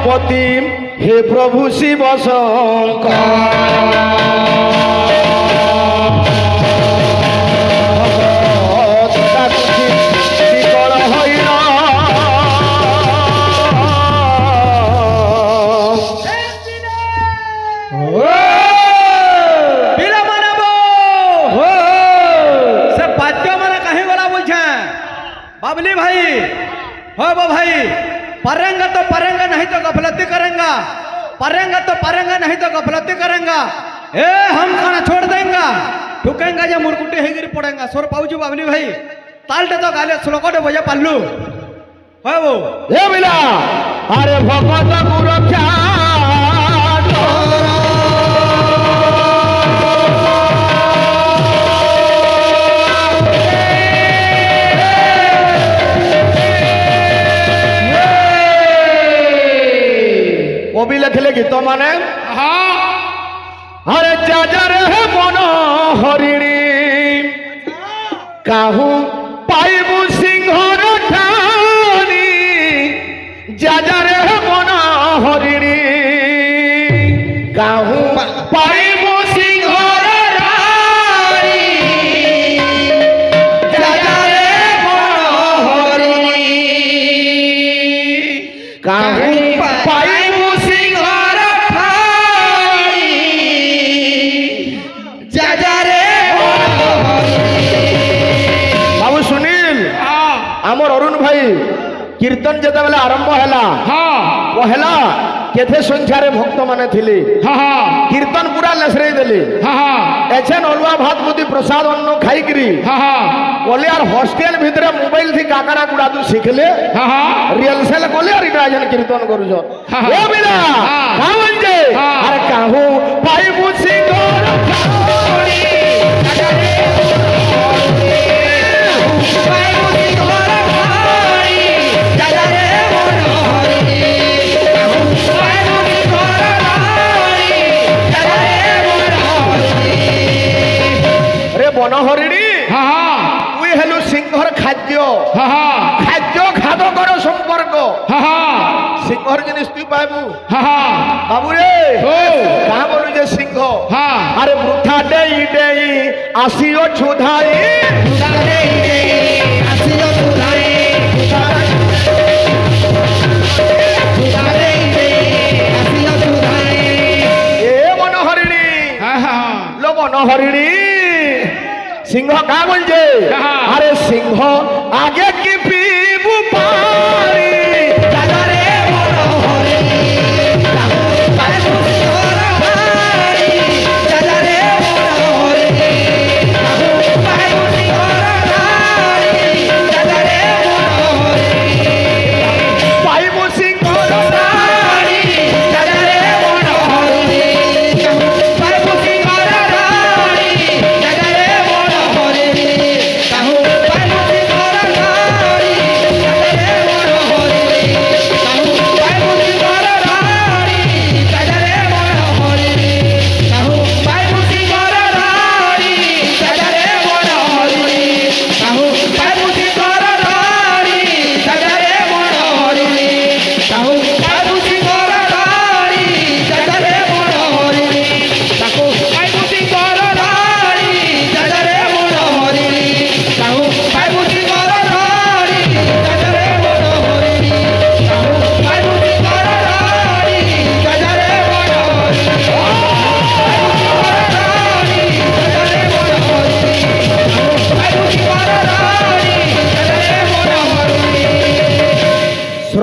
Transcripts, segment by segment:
पति हे प्रभु शिव बाबली भाई हो वो भाई परेंगा तो परेंगा नहीं तो गफलती करेंगा परेंगा तो परेंगा नहीं तो गफलती करेंगा ए हम खाना छोड़ देंगे ठुकेंगा या मुरकुटे ही गिर पड़ेगा सोर पाऊजू बाबली भाई तालटे तो गाले स्लोकोटे बजा पल्लू हो वो ए बिला अरे भगवत गुरक्षा कवि लिखले गीत माने अरे जाजार है मन हरिणी काहू पाइबू सिंहर ठानी जाजार है मन हरिणी काहू पाइबू सिंहर ठानी जाजार है मन हरिणी काहू पाइबू आमर अरुण भाई कीर्तन जते बेले आरंभ हैला पहला केथे संख्या रे भक्त माने थिले कीर्तन पूरा लेसरे देले एछन अलुआ भात बुद्धि प्रसाद अन्न खाई करी बोले यार हॉस्टेल भितरे मोबाइल थी काकड़ा गुडा तू सिखले रिहर्सल कोले यार इटा जन कीर्तन करू जो ओ बिना कावन जे अरे काहू पाई बुझी गोर खाओरी बनहरिणी तुई हेलु सिंहर खाद्य खाद्य खादकर संपर्क सिंहर जिनिस तुई पाबू बाबू रे कहा बोलू जे सिंह अरे वृथा देई देई आसियो छुधाई ए बनहरिणी लो बनहरिणी सिंह का बोल जे अरे सिंह आगे की पीबू पारी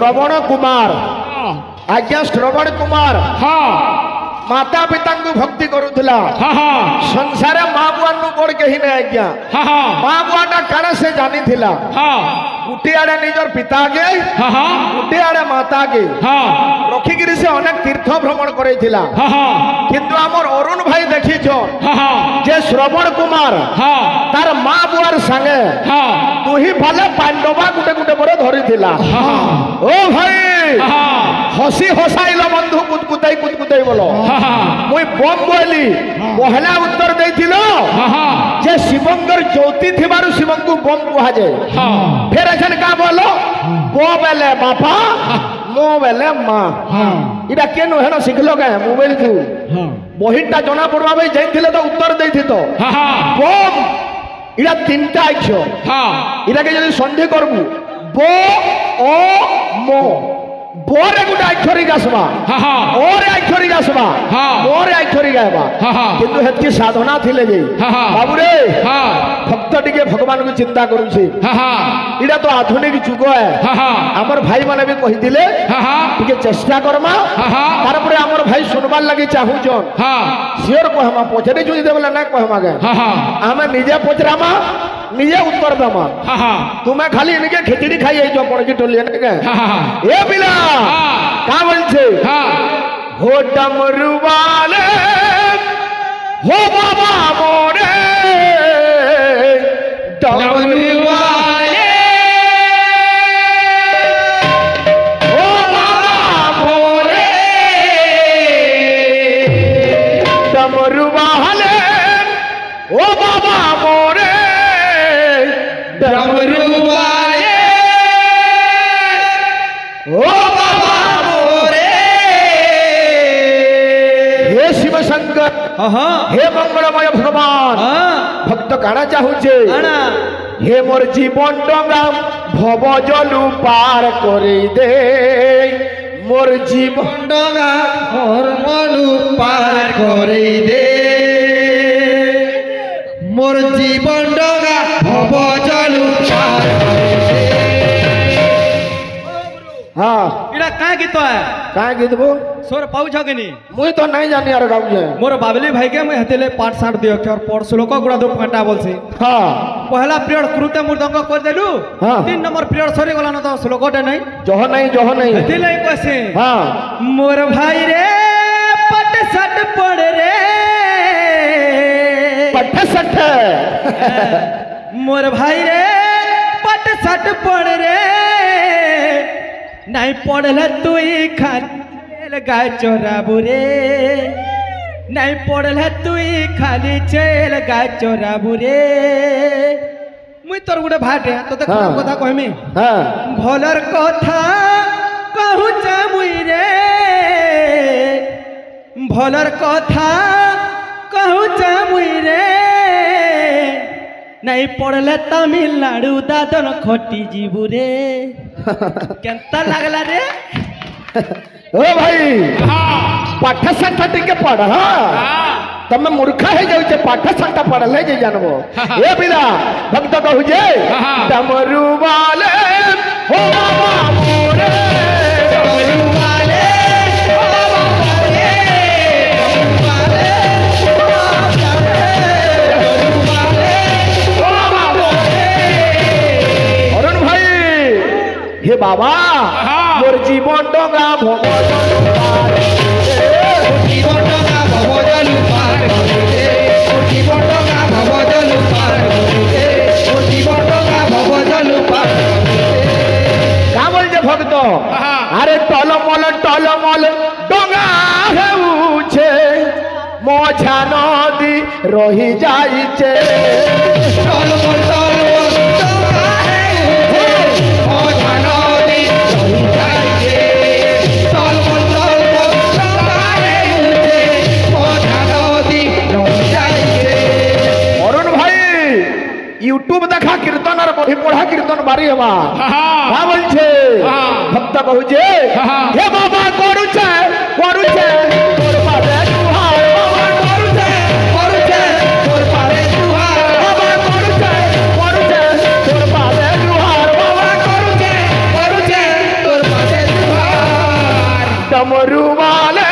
श्रवण कुमार आज्ञा श्रवण कुमार माता पिता को भक्ति करुला संसार माँ बुआ बड़ कही ना आज्ञा माँ बुआ काण से जानी थिला गुटे आड़े निजर पिता के गुटे आड़े माता के रखिकी से अनेक तीर्थ भ्रमण करेला किंतु आमर अरुण भाई देखी जे श्रवण कुमार तार माँ बुआर संगे तू ही भले पांडवा गुटे गुटे पर धरी ओ भाई हसी हसाइल बंधु कुतकुताई बोलो मुई बम बोली पहला उत्तर देथिलो जे शिवंगर ज्योति थिबारु शिवंगु बम कुहा जाय फिर एछन का बोलो बो बेले बापा মো বেলে মা হ্যাঁ এটা কেন হেন শিখল কে মোবাইল তু হ্যাঁ বহিটা জনা পড়বা ভাই যাইছিলে তো উত্তর দেইথিত হ্যাঁ বম এটা তিনটা অক্ষর হ্যাঁ এটাকে যদি সন্ধি করবু ব ও মো বরে গোটে অক্ষরিক আসবা হ্যাঁ ওরে অক্ষরিক আসবা হ্যাঁ। মোরে অক্ষরিক আইবা হ্যাঁ। কিন্তু হেতকি সাধনা থিলে যে হ্যাঁ। বাবুরে হ্যাঁ ভক্ত টিকে ভগবানকে চিন্তা করুছে হ্যাঁ এটা তো আধুনিক যুগ হ্যাঁ আমার ভাই মানে বি কহিলে হ্যাঁ টিকে চেষ্টা করমা হ্যাঁ। তারপরে আমার ভাই শুনবার লাগি চাহুছন হ্যাঁ সিওর কহমা পছরে যদি দেবলে না কহমা গে হ্যাঁ আমি নিজে পচরামা নিজে উত্তর দেমা হ্যাঁ তুমি খালি এনেকে খিচড়ি খাই আইছো পড়কি টলিয়ে নাকি হ্যাঁ এ বিলা কা বলছে হ্যাঁ हो डमरू वाले हो बाबा मोरे डमरू वाले हो बाबा मोरे डमरू वाले हो बाबा मोरे डमरू वाले हो बाबा मोरे हे शिव शंकर હા हे मंगलमय भगवान હા भक्त काना चाहुचे આણા हे मोर जीवन डंगा भव जलु पार करे दे मोर जीवन ডগা মোর মনু পার করে দে মোর জীবন ডগা ভব জলু পার করে দে हाँ এটা কাঁ গীত काहे गीत बो সোর পাউছ কি নি मुई तो नहीं जानी यार गाउजे মোর বাবলি ভাইকে মুই হেতেলে পাঠ সাঠ দিও কি আর পড় শ্লোক গুড়া দু ফাটা বলছি हाँ পহলা পিরিয়ড ক্রুতে মৃদঙ্গ করে দেলু হ্যাঁ। 3 নম্বর পিরিয়ড সরি গলা না তো শ্লোকটা নাই जह नहीं হেতেলে কইছে हाँ মোর ভাই রে পট সাট পড় রে पट्ठ सट्ठ মোর ভাই রে পট সাট পড় রে নাই পড়লে তুই খালি গায় চোরাবু রে নাই পড়লে তুই খালি চেল গায় চোরাবু রে মুই তোর গোটে ভাটে তোতে খারাপ হ্যাঁ। কথা কইমি हाँ ভলর কথা কহুছ মুই রে ভলর কথা কহুছ মুই রে নাই পড়লে তামিলনাড়ু দাদন খটি ଯିବୁ রে কেনতা লাগলা রে ओ भाई पाठ सट्ठ टिके पढ़ हाँ तमे मूर्खा है जाउचे पाठ सट्ठ पढ़ले जे जानबो ए बिना भक्त कहू जे डमरू वाले हो बाबा मोरे डमरू वाले हो बाबा मोरे डमरू वाले हो बाबा मोरे अरुण भाई हे बाबा मोर जीवन डोंगा भगवान জীবন ডগা ভব জলু পার করে দে জীবন ডগা ভব জলু পার করে দে জীবন ডগা ভব জলু পার করে দে का बोलছে ভক্ত আরে টলমল ডোঙ্গা হেউছে মঝা নদী রহি যাইছে টলমল টলমল ডগা হেউছে মঝা নদী রহি যাইছে টলমল টলমল ডগা হেউছে মঝা নদী রহি যাইছে অরুণ ভাই ইউটিউব দেখা কীর্তন আর বহি পড়া কীর্তন বাড়ি হবা का বলছে ভক্ত কহুছে হে বাবা করুছে করুছে তোর পারে দুহার বাবা করুছে করুছে তোর পারে দুহার বাবা করুছে করুছে তোর পারে দুহার বাবা করুছে করুছে তোর পারে দুহার डमरू वाले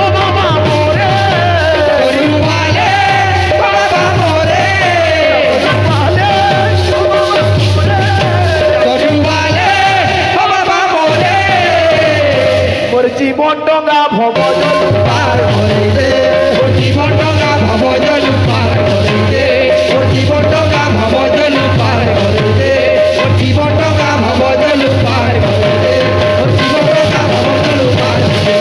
ओ बाबा मोरे করুवाले বাবা মোরে वाले ओ बाबा मोरे করুवाले বাবা মোরে मोर जीवन डोंगा भव जलु পার করে দে ও জীবন ডগা ভব জলু পার করে দে ও জীবন ডগা ভব জলু পার করে দে ও জীবন ডগা ভব জলু পার করে দে ও জীবন ডগা ভব জলু পার করে দে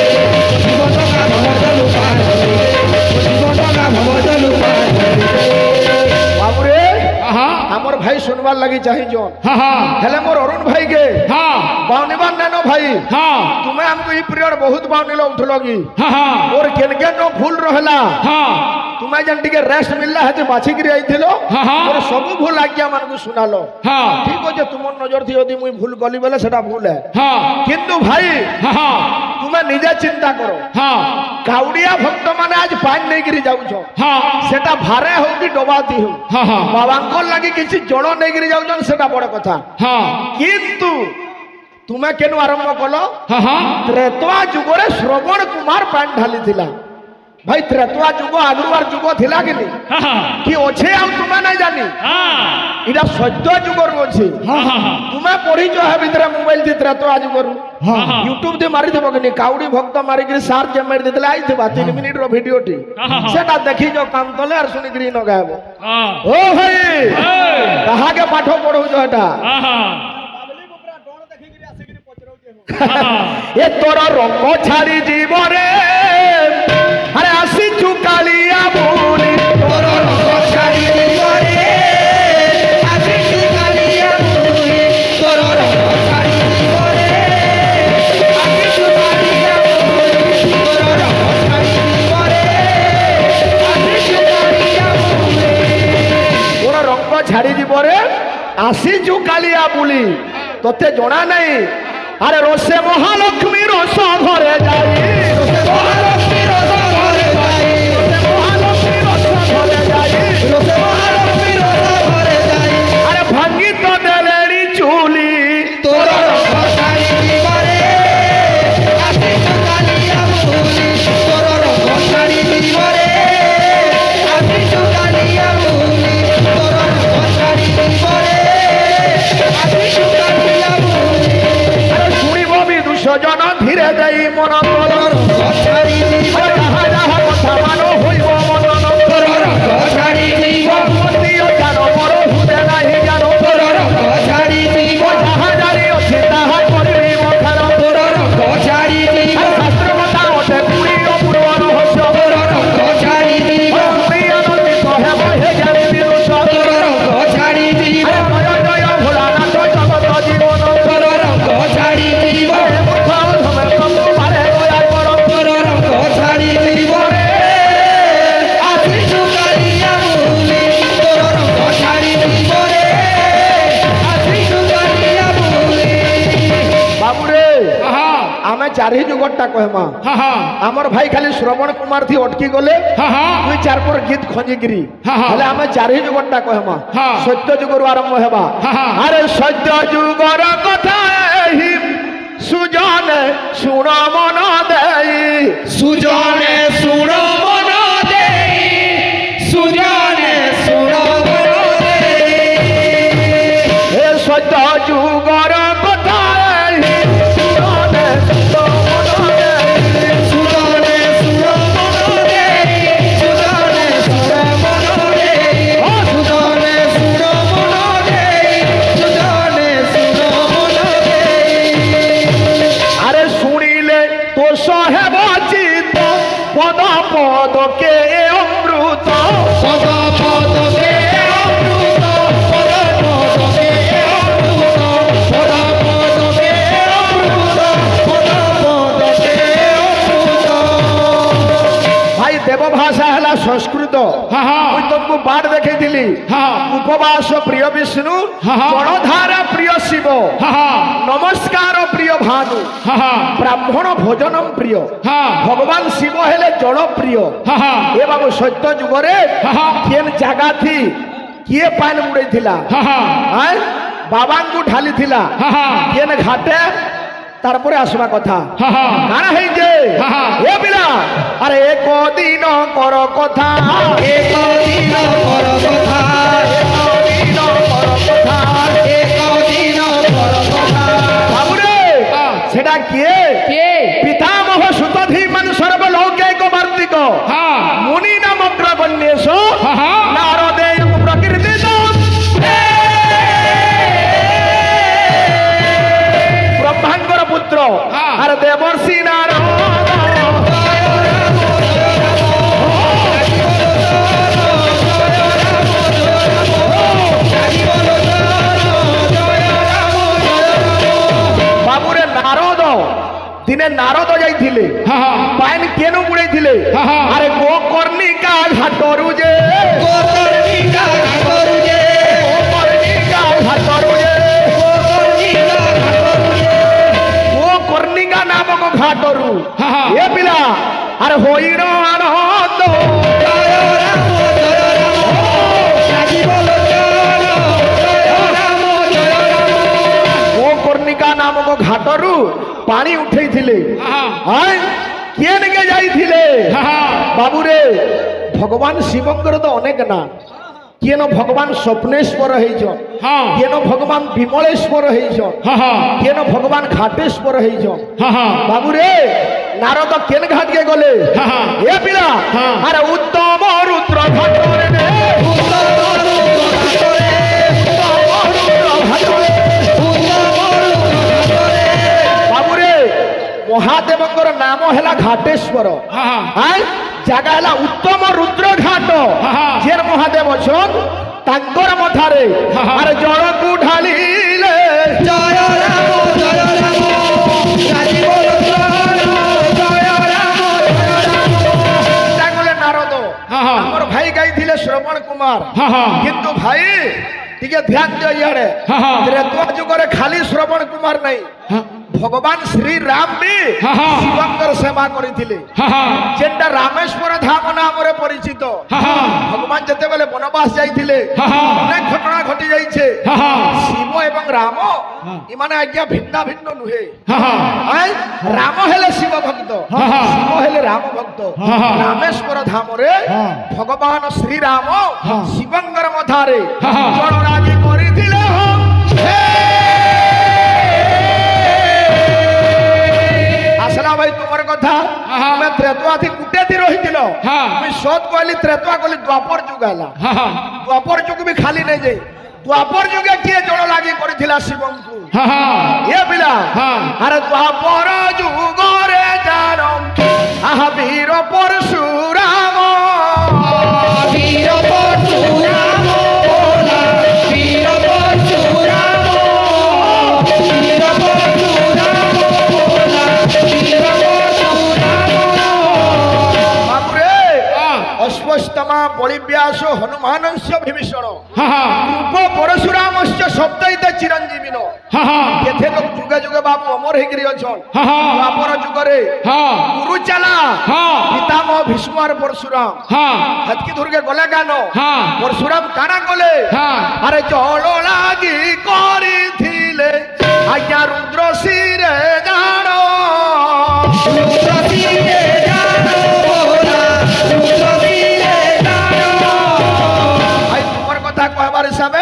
ও জীবন ডগা ভব জলু পার করে দে ও জীবন ডগা ভব জলু পার করে দে बाबूरे हमर भाई सुनवार लगी चाहि जोन हेले मोर अरुण भाई के बावनिबार नैनो भाई हाँ तुम्हें हमको ये पीरियड बहुत बाउंड लो उठलो की हाँ हाँ और केनके नो भूल रहला हाँ तुम्हें जन टिके रेस्ट मिलला है बाछी गिरी आइथिलो हाँ, हाँ। और सब भूल आज्ञा मन को सुनालो हाँ ठीक हो जे तुमर नजर थी यदि मुई भूल गली बेले सेटा भूल है हाँ किंतु भाई हाँ हाँ तुम्हें निजे चिंता करो हाँ काउडिया भक्त माने आज पानी नहीं गिरी जाउछ हाँ सेटा भारे हो कि डोबाती हो हाँ हाँ बाबांको लगी किसी जड़ नहीं गिरी जाउछन सेटा बड़ कथा हाँ किंतु तुम्हें केनु आरंभ कलो हाँ हाँ त्रेतवा जुगरे श्रवण कुमार पानी ढाली थिला भाई त्रेतवा जुग आगुआर जुग थिला कि नहीं हाँ हाँ कि अच्छे आउ तुम्हें नहीं जानी हाँ इटा सत्य जुगर अच्छे हाँ हाँ तुम्हें पढ़ी जो है भितर मोबाइल थी त्रेतवा जुगर हाँ हाँ यूट्यूब दे मारी थबो कि नहीं काउडी भक्त मारी कि सार जे मारी देतले आई थबा 3 मिनिट रो वीडियो टी हाँ। सेटा देखी जो काम तले और सुनी गिरी न गायब हाँ ओ भाई कहा के पाठो पढ़ो जो हटा हाँ ए तोरा रंग छाड़ी जीवरे अरे आसी चुकालिया बोली तोरा रंग छाड़ी जीवरे आसी चुकालिया बोली तोरा रंग छाड़ी जीवरे आसी चुकालिया बोली तोरा रंग छाड़ी जीवरे आसी चुकालिया बोली तोरा रंग छाड़ी जीवरे आसी चुकालिया बोली तोते जणा नहीं अरे रोसे महालक्ष्मी रोस घरे जाई रोसे महालक्ष्मी रोस घरे जाई रोसे महालक्ष्मी रोस घरे जाई रोसे महालक्ष्मी रोस घरे जाई अरे भांगी तो देलेरी चूली तोरा रंग छाड़ी जीवरे आसी चुकालिया बोली तोरा रंग छाड़ी जीवरे आसी चुकालिया बोली तोरा रंग छाड़ी जीवरे आसी चुकालिया बोली দুশজন ধীরে দেই মন তলর ছাড়ি দিব যাহা যাহা কথা মান হইব মনন তলর ছাড়ি দিব মন্দিও জানো মর হুদে নাহি জানো তলর ছাড়ি দিব যাহা জানি আছে তাহা করিবি মখান তলর ছাড়ি দিব শাস্ত্র কথা ওঠে পুরি অপূর্ব রহস্য তলর ছাড়ি দিব পুরি আনন্দিত হেব হে জানি বিরুষ তলর ছাড়ি দিব জয় জয় ভোলানাথ জগত জীবন তলর ছাড়ি দিব आमे चारि जुगटा कहमा हाँ हाँ आमर भाई खाली श्रवण कुमार थी अटकी गले हाँ हाँ दुई चार पर गीत खंजिगिरी हाँ, हाँ। हेले आमे चारि जुगटा कहमा हाँ। सत्य जुगर आरंभ हेबा हाँ, हाँ। अरे सत्य जुगर कथा एहि सुजाने सुन मन देई सुजाने सुनो मनो देई सुजाने सुनो मनो देई हे सत्य जुगर कथा एहि सुजाने सुन मन देई सुजाने सुनो मनो देई सुजाने सुनो मनो देई सुजाने सुनो मनो देई सुजाने सुनो मनो देई अरे सुनिले तो सहेब चित पद पद के अमृत सदा पद के अमृत सदा पद के अमृत सदा पद के अमृत सदा पद के अमृत भाई देव भाषा है संस्कृत हाँ हाँ मुझे तुमको बाढ़ देखे दिली हाँ उपवास प्रिय विष्णु हाँ, हाँ। जड़धारा प्रिय शिव हाँ हाँ नमस्कार प्रिय भानु हाँ हाँ ब्राह्मण भोजनम प्रिय हाँ भगवान शिव हेले जड़ प्रिय हाँ हाँ ए बाबू सत्य जुगरे हाँ, हाँ। केन जगह थी किए पान मुड़े थिला हाँ हाँ आय बाबांकु ढाली थिला हाँ हाँ केन घाटे तारपरे आसवा कथा हाँ हाँ काना है जे हाँ, हाँ। ए बिना अरे एक दिन कर कथा एक दिन पर कथा एक दिन कर कथा एक दिन पर कथा बाबुरे हाँ। सेटा किए के पितामह सुतधीमन सर्वलौकिक वर्तिक हाँ मुनि नाम अग्रगण्येश हाँ हाँ नारदेय प्रकृति ब्रह्मांगर पुत्र हाँ। अरे देवर्षि नारद बाबुरे नारद দিনে নারদ যাইଥିଲେ পাইন কেন বুড়াইଥିଲେ আরে গোকর্ণিকা ঘাটরু যে গোকর্ণিকা ঘাটরু যে গোকর্ণিকা ঘাটরু যে গোকর্ণিকা নামক ঘাটরু এ পিলা আরে হইর আনন্দ জয় রাম রাজীব লোচন জয় রাম গোকর্ণিকা নামক ঘাটরু পানি উঠেইଥିଲେ আয় কেনকে যাইଥିଲେ বাবুরে ভগবান শিবঙ্কর তো অনেক না কেন ভগবান স্বপ্নেশ্বর হইছন কেন ভগবান বিমলেশ্বর হইছন কেন ভগবান ঘাটেশ্বর হইছন বাবুরে নারদ কেন ঘাটকে গলে এ পিলা আরে উত্তম রুদ্র ঘাটরে রে বাবুরে মহাদেবঙ্কর নাম হেলা ঘাটেশ্বর আয় জায়গা হেলা উত্তম রুদ্র ঘাট যে মহাদেব অছন তাঙ্কর মথারে আরে জলকু ঢালিলে জয় রাম রাজীব লোচন জয় রাম গলে নারদ আমার ভাই গাইছিলে শ্রবণ কুমার কিন্তু ভাই টিকে ধ্যান দিও ইয়াড়ে ত্রেতা যুগরে খালি শ্রবণ কুমার নাই ভগবান শ্রী রাম বি শিবঙ্কর সেবা করিଥିଲେ যেটা রামেশ্বর ধাম নামরে পরিচিত ভগবান যেতেবেলে বনবাস যাইଥିଲେ অনেক ঘটনা ঘটি যাইছে শিব এবং রাম ইমানে আজ্ঞা ভিন্ন ভিন্ন নুহে রাম হেলে শিব ভক্ত শিব হেলে রাম ভক্ত রামেশ্বর ধামরে ভগবান শ্রী রাম শিবঙ্কর মথারে জনরাজি করিଥିଲେ আসলা ভাই তোমার কথা তুমি ত্রেতোয়াথি কুটেতি রহিছিল তুমি সৎ কইলি ত্রেতোয়া কইলি দ্বাপর যুগ হেলা দ্বাপর যুগ বি খালি নাই যাই দ্বাপর যুগে কিয়ে জল লাগি করিଥିଲା শিবঙ্কু এ পিলা আরে দ্বাপর যুগরে জানো আহা বীর পরশুরাম বীর পরশুরাম বীর পরশুরাম বীর পরশুরাম বাপুরে অস্পষ্টমা বলিব্যাস হনুমানস্য বিভীষণ রূপ পরশুরামস্য সপ্তাহিতে চিরঞ্জীবিন কেথে লোক যুগে যুগে বাবু অমর হইকি অছন দ্বাপর যুগরে গুরু চালা পিতামহ ভীষ্ম আর পরশুরাম হেতকি দুর্গে গলে কেন পরশুরাম কানা গলে আরে জল লাগি করিছিলে আজ্ঞা রুদ্র শিরে জানো রুদ্র শিরে জানো ভোলা রুদ্র শিরে জানো ভাই তোমার কথা কহবার হিসাবে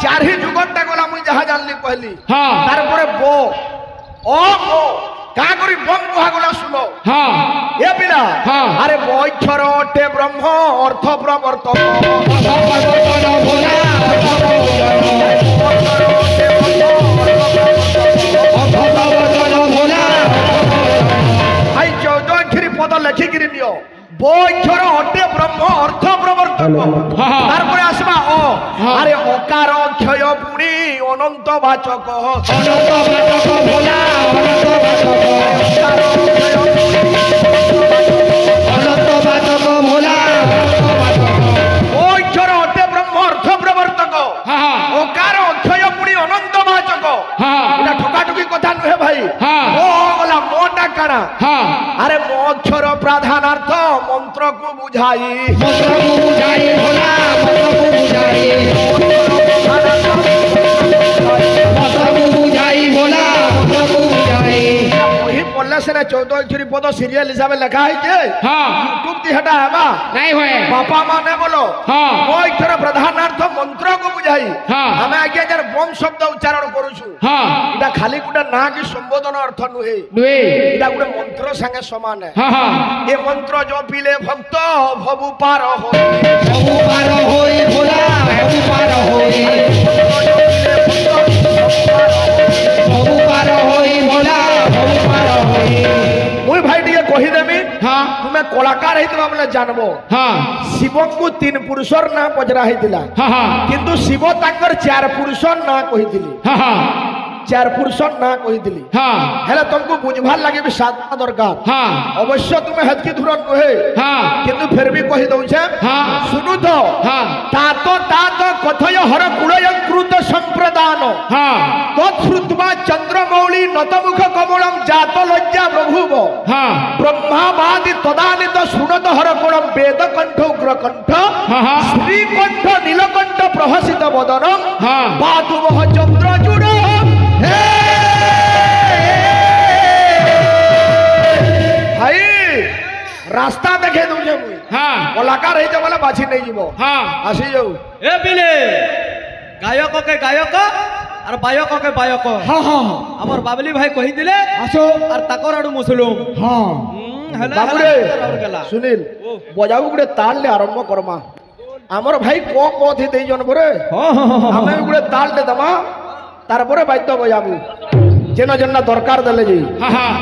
চারি যুগটা গলা মুই যাহা জানলি কহলি তারপরে বো ও বো কা করি বম কুহা গলা শুনো এ পিলা আরে বৈক্ষর অটে ব্রহ্ম অর্থ প্রবর্তক ভগবতন ভোলা ভগবতন ভোলা ভাই 14 পদ লেখিকিরি নিও বৈক্ষর অটে ব্রহ্ম অর্থ প্রবর্তক তারপরে আসবা ও আরে অকার ক্ষয় পুনি অনন্ত বাচক অনন্ত বাচক ভোলা অনন্ত বাচক অনন্ত বাচক ভোলা বৈক্ষর অটে ব্রহ্ম অর্থ প্রবর্তক অকার অক্ষয় পুনি অনন্ত বাচক এটা ঠকাঠকি কথা নুহে ভাই ও গলা মোটা কানা আরে অক্ষর প্রাধানার্থ মন্ত্রকু বুঝাই মন্ত্রকু বুঝাই ভোলা মন্ত্রকু বুঝাই মন্ত্রকু বুঝাই ভোলা মন্ত্রকু বুঝাই বহি পড়লে সেনা 14 অক্ষরী পদ সিরিয়াল হিসাবে লেখা হয়েছে ইউটিউব দি হেটা হেবা নাই হয় বাপা মানে বলো অক্ষর প্রধানার্থ মন্ত্রকু বুঝাই আমি আগে যার বম শব্দ উচ্চারণ করুছু এটা খালি গুটা না কি সম্বোধন অর্থ নুহে এটা গুটা মন্ত্র সঙ্গে সমান এ মন্ত্র জপিলে ভক্ত ভবু পার হই ভবু পার হই ভোলা ভবু পার হই ভবু পার হই ভোলা ভবু পার হই মুই ভাই টিকে কহিদেমি তুমি কলাকার হইতবা বলে জানবো শিবଙ୍କୁ 3 পুরুষর না পচরা হইতিলা কিন্তু শিব তাঙ্কর 4 পুরুষর না কহিতিলি চার পুরুষর না কইদিলি হ্যাঁ হেলে তোমাকে বুঝবার লাগে বি সাধনা দরকার হ্যাঁ অবশ্য তুমি হেতকি ধুরন কহে হ্যাঁ কিন্তু ফের বি কহি দউছে হ্যাঁ শুনু তো হ্যাঁ তাত কথয় হর কুড়য়ঙ্কৃত সম্প্রদান হ্যাঁ তৎশ্রুত্বা চন্দ্রমৌলি নতমুখ কমলম জাত লজ্জা প্রভুব হ্যাঁ ব্রহ্মাবাদি তদানিত শুনত হর কোণম বেদকণ্ঠ উগ্রকণ্ঠ হ্যাঁ শ্রীকণ্ঠ নীলকণ্ঠ প্রহসিত বদনম হ্যাঁ বাতুবহ চন্দ্রচূড় ভাই রাস্তা দেখে দউছে মুই হ্যাঁ কলাকার হইতে বলে বাছি নেই যাব হ্যাঁ আসি যাও এ বিলে গায়ককে গায়ক আর বায়ককে বায়ক হ্যাঁ হ্যাঁ আমার বাবলি ভাই কহি দিলে আসো আর তাকর আড়ু মুসলুম হ্যাঁ বাবুরে সুনীল বজাবু গুড়ে তাড়লে আরম্ভ করমা আমার ভাই কথি দেই জন বরে আমি গুড়ে তাড়লে দমা তারপরে বাদ্য বজাবু যেন যেন দরকার দেলে যে হ্যাঁ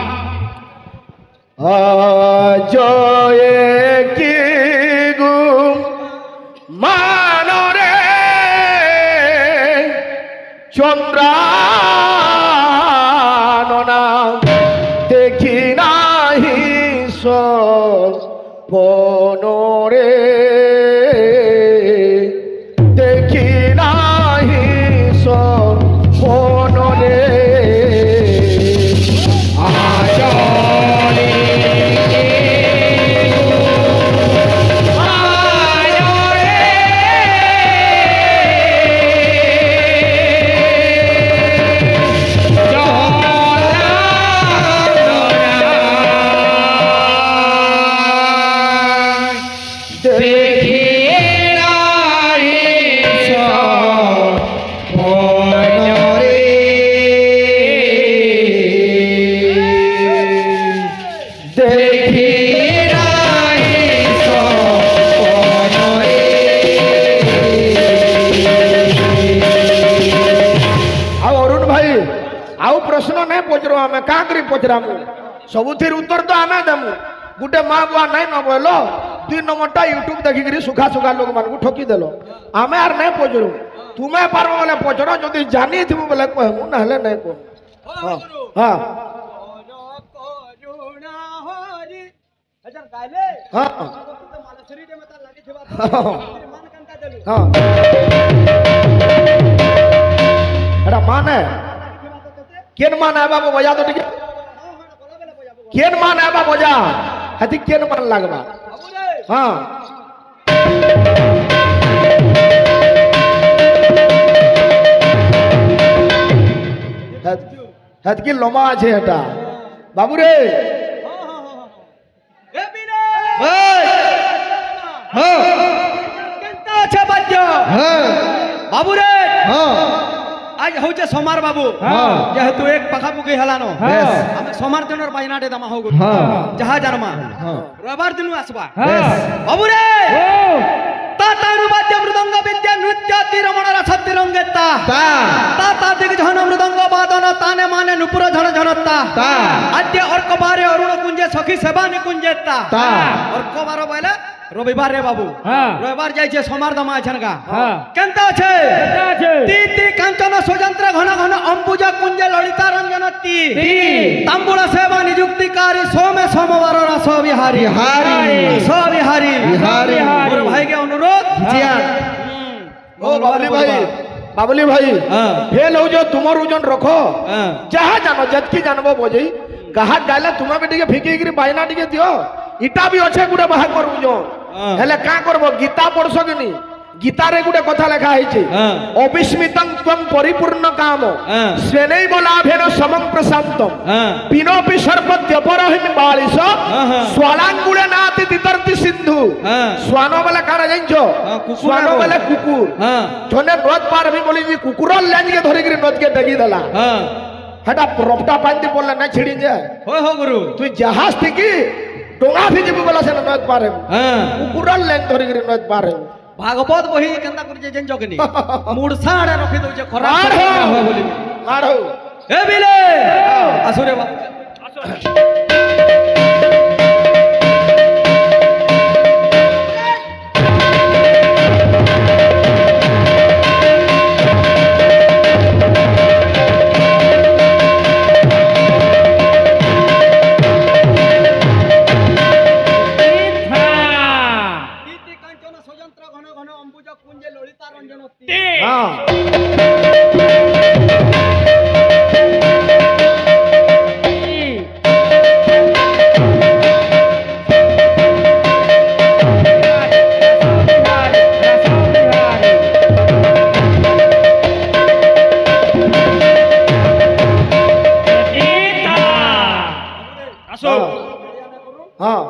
হ্যাঁ জয়ে কি গুম মানরে চন্দ্রাননা দেখি নাহি বনরে দেখি নাহি বনরে पचर आम क्या पचरामु सबुथि उत्तर तो आम देमु गोटे माँ बुआ नहीं न बोल 2 नंबरटा यूट्यूब देखिक सुखा सुखा लोक मान ठकी देल आम आर नहीं पचरु तुम्हें पार बोले पचर जदि जानी थी बोले कहमु ना नहीं कह हाँ हाँ हाँ एटा मान है केन मान है बाबू बजा तो ठीक केन मान है बाबू बजा हती केन मान लगबा हाँ हत की लोमा আছে এটা बाबू रे ए बिना हां केनता আছে বাদ্য हां बाबू रे हां आज होचे सोमार बाबू जेहेतु एक पखापुकी हलानो हम सोमार दिनर बायनाटे दमा हो गो जहा जरमा रविवार दिन आसबा बाबू रे तातानु वाद्य मृदंग विद्या नृत्य तिरमण रस तिरंगेता ताता दिग झन मृदंग वादन ताने माने नुपुर झन झनता आद्य अर्क बारे अरुण कुंजे सखी सेवा निकुंजेता अर्क बार बोले रविवार रे बाबू रविवार जाइछे सोमार दमा छनका केनता छे तीती कांचन सुजंत्र घन घन अंबुज कुंज ललिता रंजन ती तांबुल सेवा नियुक्तिकारी सोमे सोमवार रस विहारी रस विहारी मोर भाई के अनुरोध जिया ओ बाबली भाई फेल हो जो तुमर ओजन रखो जहा जानो जतकी जानबो बोझई कहा गाला तुमा बेटी के फिकी गिरी बायना टिके दियो इटा भी अच्छे गुडे बाहा करू जो हेले का करबो गीता पढ़सो कि नी गीता रे गुडे कथा लेखा हिचे अविस्मितं त्वं परिपूर्ण काम स्वेनै बलाभेन समं प्रशान्तम पिनोपि सर्पद्यपरहिं बालिश स्वालांगुले नाति तितर्ति सिंधु स्वानो बले काना जानिछो स्वानो बले कुकुर जने नद पार भी बोली जी कुकुर लेंज के धरि गिरी नद के डगी देला हटा रपटा पांती बोलले ना छिड़ी जाए हो गुरु तू जहाज थी की डोंगा भी जीबू बोला से नद पार कुकुर लेंज धरि गिरी नद पार भागवत बही केनता कर जे जन जगनी मूर्छा आड़े रखि दउ जे खराब हो बोली मारो ए बिले असुरे बाबू আসো হ্যাঁ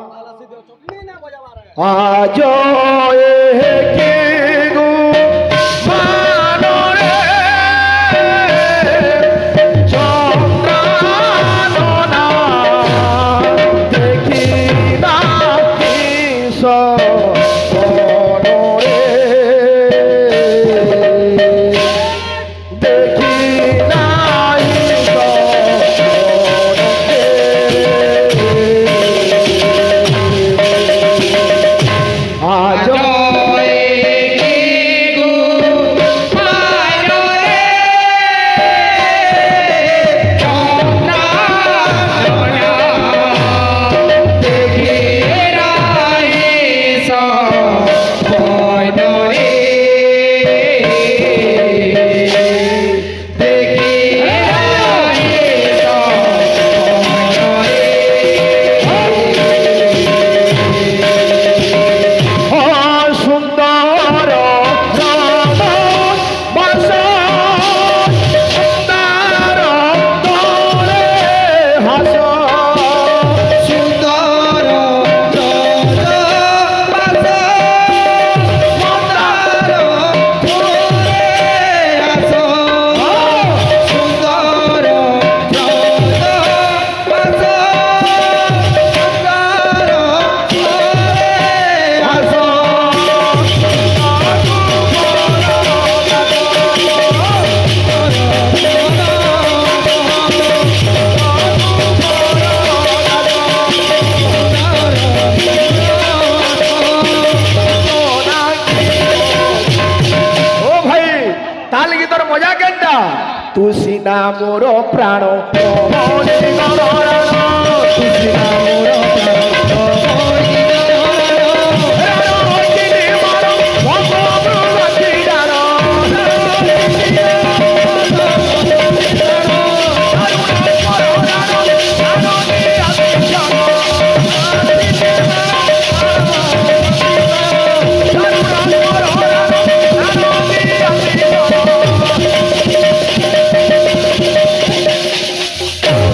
আজ একে গো মানরে চন্দ্রাননা দেখি না কিস বনরে দেখি না কিস আজ সুন্দর রাম বাস সুন্দর তোরে হাস সুন্দর বাস মন্দার ফুলে আস সুন্দর বাস মন্দার ফুলে আস ও ভাই তাল গীতর মজা কেনটা তু সিনা মোর প্রাণ মনে গণরাণ তু সিনা মোর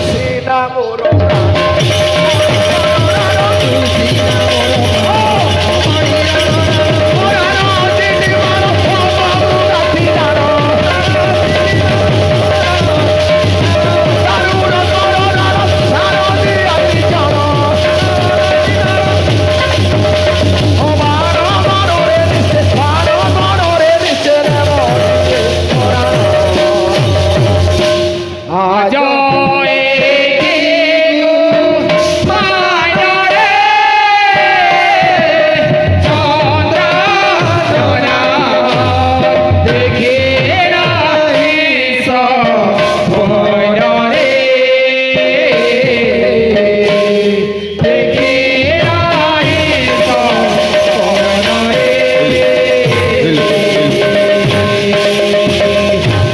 সিনা মোর আজ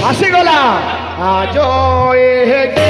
আসিগলা আজ এ